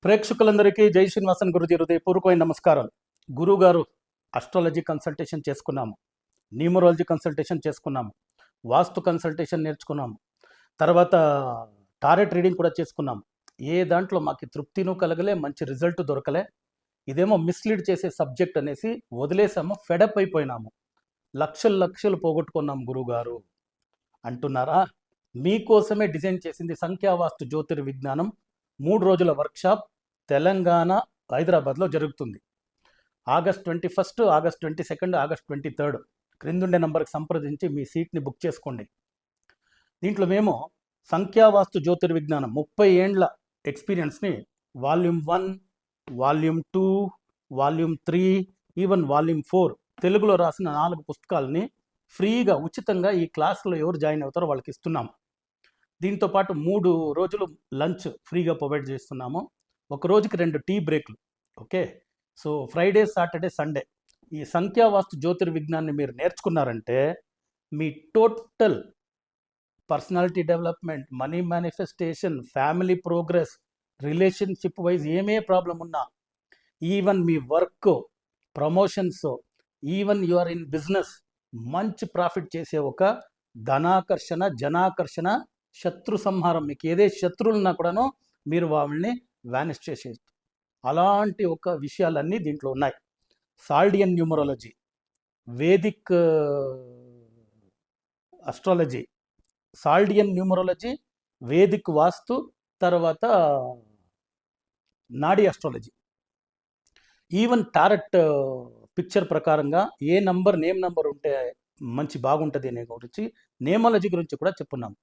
ప్రేక్షకులందరికీ జై శ్రీనివాసన్ గురుజీ హృదయపూర్వకమైన నమస్కారాలు. గురువుగారు అస్ట్రాలజీ కన్సల్టేషన్ చేసుకున్నాము, న్యూమరాలజీ కన్సల్టేషన్ చేసుకున్నాము, వాస్తు కన్సల్టేషన్ నేర్చుకున్నాము, తర్వాత టారెట్ రీడింగ్ కూడా చేసుకున్నాము. ఏ దాంట్లో మాకు తృప్తిను కలగలే, మంచి రిజల్ట్ దొరకలే. ఇదేమో మిస్లీడ్ చేసే సబ్జెక్ట్ అనేసి వదిలేసాము, ఫెడప్ అయిపోయినాము, లక్షలు లక్షలు పోగొట్టుకున్నాం గురువుగారు అంటున్నారా? మీకోసమే డిజైన్ చేసింది సంఖ్యావాస్తు జ్యోతిర్విజ్ఞానం 3 రోజుల వర్క్షాప్ తెలంగాణ హైదరాబాద్లో జరుగుతుంది. ఆగస్ట్ 21, ఆగస్ట్ 22, ఆగస్ట్ 23 క్రిందుండే నంబర్కి సంప్రదించి మీ సీట్ని బుక్ చేసుకోండి. దీంట్లో మేము సంఖ్యావాస్తు జ్యోతిర్విజ్ఞానం 30 ఏండ్ల ఎక్స్పీరియన్స్ని volume 1, volume 2, volume 3, even volume 4 తెలుగులో రాసిన 4 పుస్తకాలని ఫ్రీగా ఉచితంగా ఈ క్లాస్లో ఎవరు జాయిన్ అవుతారో వాళ్ళకి ఇస్తున్నాము. దీంతోపాటు 3 రోజులు లంచ్ ఫ్రీగా ప్రొవైడ్ చేస్తున్నాము. ఒక రోజుకి 2 టీ బ్రేక్లు. Okay, so Friday, Saturday, Sunday ఈ సంఖ్యావాస్తు జ్యోతిర్విజ్ఞాన్ని మీరు నేర్చుకున్నారంటే మీ total personality development, money manifestation, family progress, relationship wise ఏమే ప్రాబ్లం ఉన్నా, ఈవెన్ మీ work, promotions, even you are in business, మంచి ప్రాఫిట్ చేసే ఒక ధనాకర్షణ, జనాకర్షణ, శత్రు సంహారం, మీకు ఏదే శత్రువులున్నా కూడాను మీరు వాళ్ళని వ్యానిష్ చేసేది. అలాంటి ఒక విషయాలన్నీ దీంట్లో ఉన్నాయి. Chaldean numerology, Vedic astrology, Chaldean numerology, Vedic vastu, తర్వాత Nadi astrology, even tarot picture ప్రకారంగా ఏ నంబర్, నేమ్ నంబర్ ఉంటే మంచి బాగుంటుంది అనే గురించి, నేమాలజీ గురించి కూడా చెప్పున్నాం.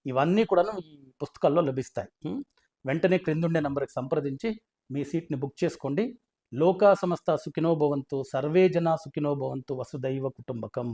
ఇవన్నీ కూడా ఈ పుస్తకాల్లో లభిస్తాయి. వెంటనే క్రిందుండే నంబర్కి సంప్రదించి మీ సీట్ని బుక్ చేసుకోండి. లోకా సమస్త సుఖినో భవంతు, సర్వే జనా సుఖినో భవంతు, వసుదైవ కుటుంబకం.